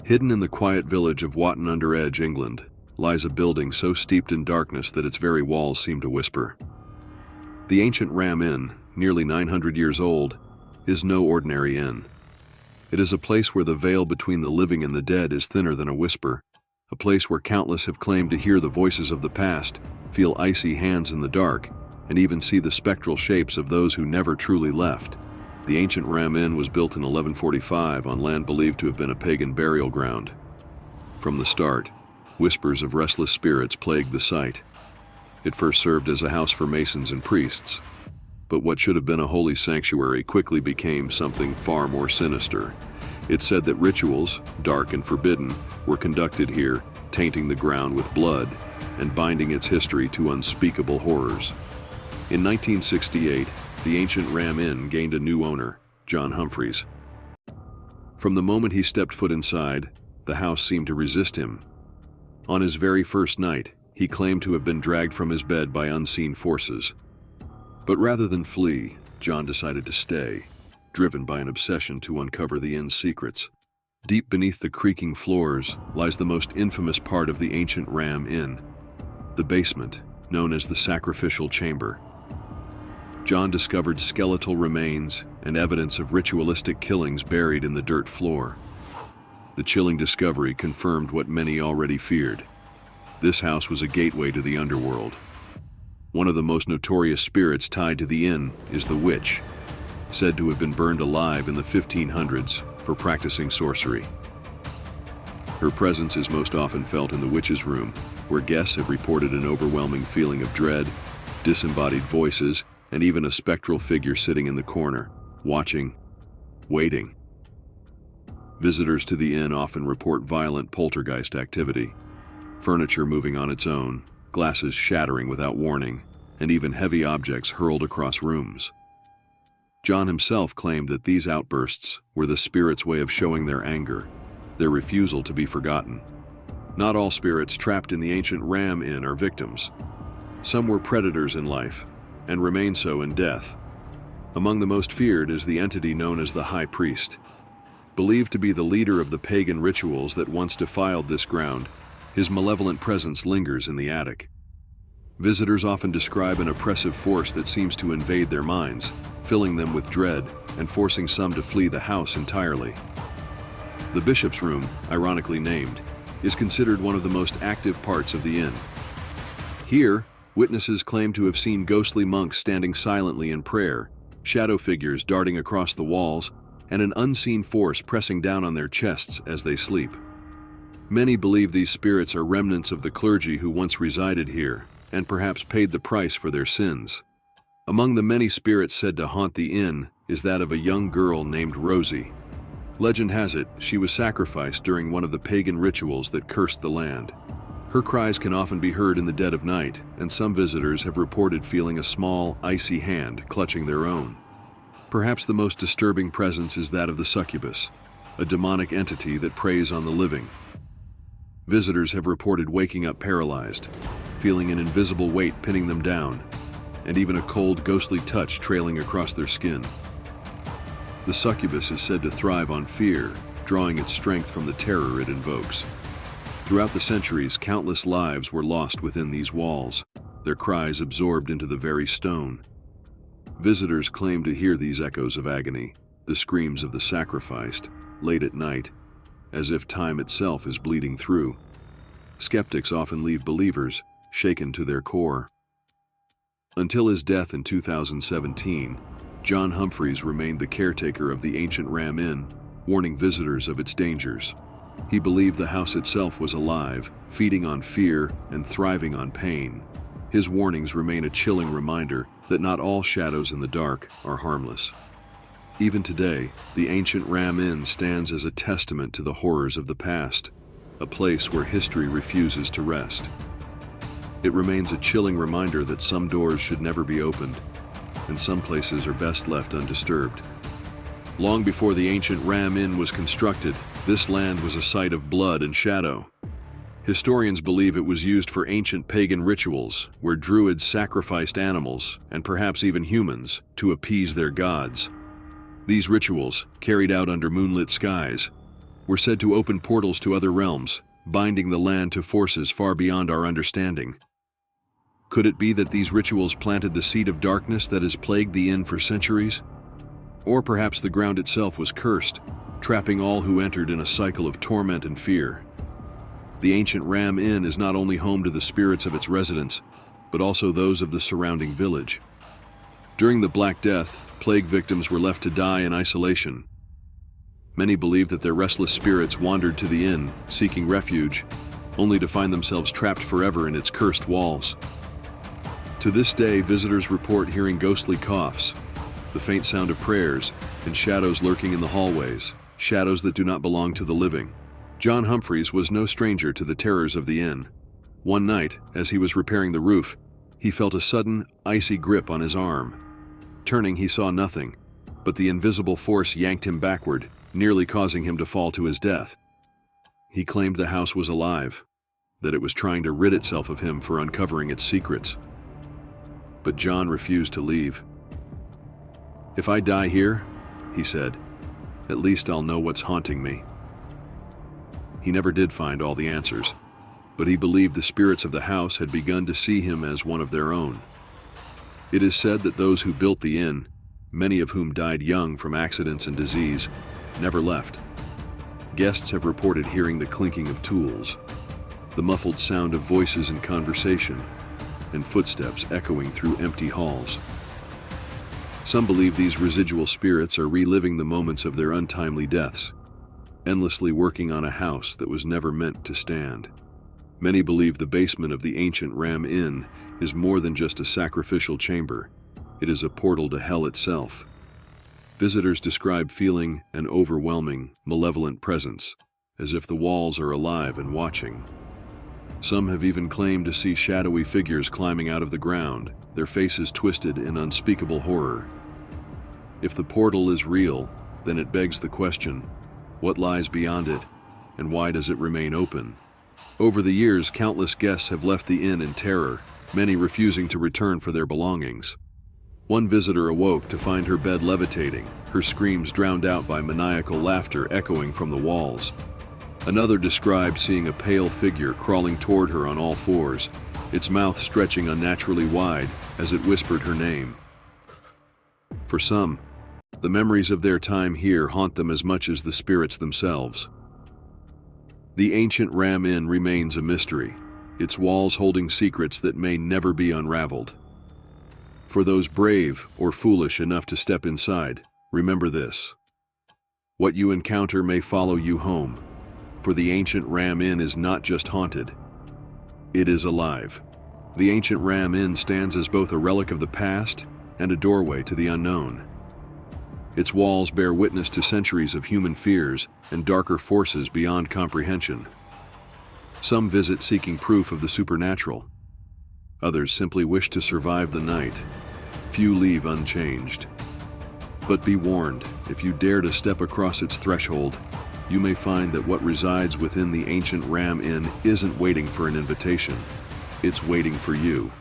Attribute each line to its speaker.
Speaker 1: Hidden in the quiet village of Watton-under-Edge, England, lies a building so steeped in darkness that its very walls seem to whisper. The ancient Ram Inn, nearly 900 years old, is no ordinary inn. It is a place where the veil between the living and the dead is thinner than a whisper, a place where countless have claimed to hear the voices of the past, feel icy hands in the dark, and even see the spectral shapes of those who never truly left. The ancient Ram Inn was built in 1145 on land believed to have been a pagan burial ground. From the start, whispers of restless spirits plagued the site. It first served as a house for masons and priests, but what should have been a holy sanctuary quickly became something far more sinister. It said that rituals, dark and forbidden, were conducted here, tainting the ground with blood and binding its history to unspeakable horrors. In 1968, the ancient Ram Inn gained a new owner, John Humphreys. From the moment he stepped foot inside, the house seemed to resist him. On his very first night, he claimed to have been dragged from his bed by unseen forces. But rather than flee, John decided to stay, driven by an obsession to uncover the inn's secrets. Deep beneath the creaking floors lies the most infamous part of the ancient Ram Inn, the basement, known as the sacrificial chamber. John discovered skeletal remains and evidence of ritualistic killings buried in the dirt floor. The chilling discovery confirmed what many already feared. This house was a gateway to the underworld. One of the most notorious spirits tied to the inn is the witch, said to have been burned alive in the 1500s for practicing sorcery. Her presence is most often felt in the witch's room, where guests have reported an overwhelming feeling of dread, disembodied voices, and even a spectral figure sitting in the corner, watching, waiting. Visitors to the inn often report violent poltergeist activity, furniture moving on its own, glasses shattering without warning, and even heavy objects hurled across rooms. John himself claimed that these outbursts were the spirits' way of showing their anger, their refusal to be forgotten. Not all spirits trapped in the ancient Ram Inn are victims. Some were predators in life, and remain so in death. Among the most feared is the entity known as the High Priest. Believed to be the leader of the pagan rituals that once defiled this ground, his malevolent presence lingers in the attic. Visitors often describe an oppressive force that seems to invade their minds, filling them with dread and forcing some to flee the house entirely. The bishop's room, ironically named, is considered one of the most active parts of the inn. Here, witnesses claim to have seen ghostly monks standing silently in prayer, shadow figures darting across the walls, and an unseen force pressing down on their chests as they sleep. Many believe these spirits are remnants of the clergy who once resided here, and perhaps paid the price for their sins. Among the many spirits said to haunt the inn is that of a young girl named Rosie. Legend has it she was sacrificed during one of the pagan rituals that cursed the land. Her cries can often be heard in the dead of night, and some visitors have reported feeling a small, icy hand clutching their own. Perhaps the most disturbing presence is that of the succubus, a demonic entity that preys on the living. Visitors have reported waking up paralyzed, feeling an invisible weight pinning them down, and even a cold, ghostly touch trailing across their skin. The succubus is said to thrive on fear, drawing its strength from the terror it invokes. Throughout the centuries, countless lives were lost within these walls, their cries absorbed into the very stone. Visitors claim to hear these echoes of agony, the screams of the sacrificed, late at night, as if time itself is bleeding through. Skeptics often leave believers shaken to their core. Until his death in 2017, John Humphreys remained the caretaker of the ancient Ram Inn, warning visitors of its dangers. He believed the house itself was alive, feeding on fear and thriving on pain. His warnings remain a chilling reminder that not all shadows in the dark are harmless. Even today, the ancient Ram Inn stands as a testament to the horrors of the past, a place where history refuses to rest. It remains a chilling reminder that some doors should never be opened, and some places are best left undisturbed. Long before the ancient Ram Inn was constructed, this land was a site of blood and shadow. Historians believe it was used for ancient pagan rituals, where druids sacrificed animals, and perhaps even humans, to appease their gods. These rituals, carried out under moonlit skies, were said to open portals to other realms, binding the land to forces far beyond our understanding. Could it be that these rituals planted the seed of darkness that has plagued the inn for centuries? Or perhaps the ground itself was cursed, trapping all who entered in a cycle of torment and fear. The ancient Ram Inn is not only home to the spirits of its residents, but also those of the surrounding village. During the Black Death, plague victims were left to die in isolation. Many believe that their restless spirits wandered to the inn, seeking refuge, only to find themselves trapped forever in its cursed walls. To this day, visitors report hearing ghostly coughs, the faint sound of prayers, and shadows lurking in the hallways, shadows that do not belong to the living. John Humphreys was no stranger to the terrors of the inn. One night, as he was repairing the roof, he felt a sudden, icy grip on his arm. Turning, he saw nothing, but the invisible force yanked him backward, nearly causing him to fall to his death. He claimed the house was alive, that it was trying to rid itself of him for uncovering its secrets. But John refused to leave. "If I die here," he said, "at least I'll know what's haunting me." He never did find all the answers, but he believed the spirits of the house had begun to see him as one of their own. It is said that those who built the inn, many of whom died young from accidents and disease, never left. Guests have reported hearing the clinking of tools, the muffled sound of voices in conversation, and footsteps echoing through empty halls. Some believe these residual spirits are reliving the moments of their untimely deaths, endlessly working on a house that was never meant to stand. Many believe the basement of the ancient Ram Inn is more than just a sacrificial chamber. It is a portal to hell itself. Visitors describe feeling an overwhelming, malevolent presence, as if the walls are alive and watching. Some have even claimed to see shadowy figures climbing out of the ground, their faces twisted in unspeakable horror. If the portal is real, then it begs the question, what lies beyond it, and why does it remain open? Over the years, countless guests have left the inn in terror, many refusing to return for their belongings. One visitor awoke to find her bed levitating, her screams drowned out by maniacal laughter echoing from the walls. Another described seeing a pale figure crawling toward her on all fours, its mouth stretching unnaturally wide as it whispered her name. For some, the memories of their time here haunt them as much as the spirits themselves. The ancient Ram Inn remains a mystery, its walls holding secrets that may never be unraveled. For those brave or foolish enough to step inside, remember this. What you encounter may follow you home, for the ancient Ram Inn is not just haunted, it is alive. The ancient Ram Inn stands as both a relic of the past and a doorway to the unknown. Its walls bear witness to centuries of human fears and darker forces beyond comprehension. Some visit seeking proof of the supernatural. Others simply wish to survive the night. Few leave unchanged. But be warned, if you dare to step across its threshold, you may find that what resides within the ancient Ram Inn isn't waiting for an invitation. It's waiting for you.